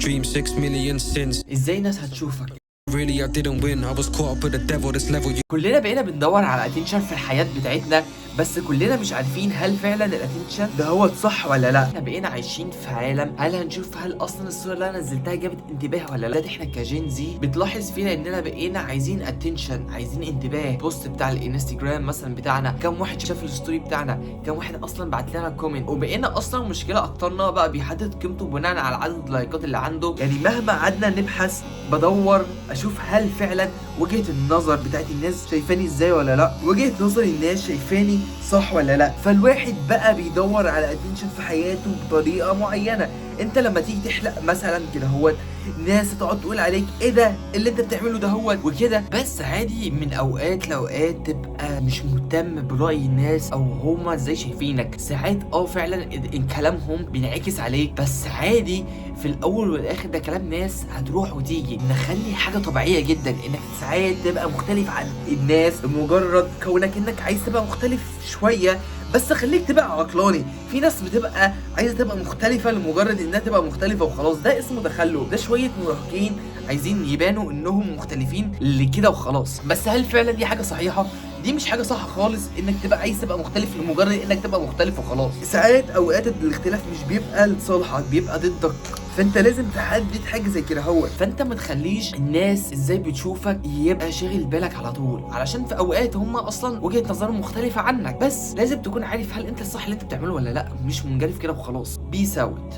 dream 6 million sins. ازاي الناس هتشوفك؟ Really I didn't win, I was caught up with the devil, this level you. كلنا بقينا بندور على اتنشن في الحياة بتاعتنا، بس كلنا مش عارفين هل فعلا الاتنشن ده هو صح ولا لا. احنا بقينا عايشين في عالم، هل هنشوف هل اصلا الصورة اللي انا نزلتها جابت انتباه ولا لا. احنا كجين زي بتلاحظ فينا اننا بقينا عايزين اتنشن، عايزين انتباه. البوست بتاع الانستجرام مثلا بتاعنا، كم واحد شاف الستوري بتاعنا، كم واحد اصلا بعت لنا كومنت. وبقينا اصلا مشكلة اكترنا بقى بيحدد قيمته بناء على عدد اللايكات اللي عنده. يعني مهما قعدنا نبحث بدور اشوف هل فعلا وجهة النظر بتاعت الناس شايفاني ازاي ولا لا، وجهة نظر الناس شايفاني صح ولا لا. فالواحد بقى بيدور على اتنشن في حياته بطريقة معينة. انت لما تيجي تحلق مثلا كده هوت، ناس تقعد تقول عليك ايه ده اللي انت بتعمله ده هوت وكده. بس عادي من اوقات لاوقات تبقى مش مهتم برأي الناس او هما ازاي شايفينك. ساعات فعلا ان كلامهم بينعكس عليك، بس عادي في الاول والاخر ده كلام ناس هتروح وتيجي. نخلي حاجة طبيعية جدا انك ساعات تبقى مختلف عن الناس لمجرد كونك انك عايز تبقى مختلف شوية، بس خليك تبقى عقلاني. في ناس بتبقى عايزه تبقى مختلفه لمجرد انها تبقى مختلفه وخلاص، ده اسمه تخلف. ده شويه مراهقين عايزين يبانوا انهم مختلفين لكده وخلاص. بس هل فعلا دي حاجه صحيحه؟ دي مش حاجه صح خالص انك تبقى عايز تبقى مختلف لمجرد انك تبقى مختلف وخلاص. ساعات اوقات الاختلاف مش بيبقى لصالحك، بيبقى ضدك. فانت لازم تحدد حاجه زي كده هو. فانت ما تخليش الناس ازاي بتشوفك يبقى شاغل بالك على طول، علشان في اوقات هم اصلا وجهه نظرهم مختلفه عنك. بس لازم تكون عارف هل انت الصح اللي انت بتعمله ولا لا، مش منجرف كده وخلاص. بيس اوت.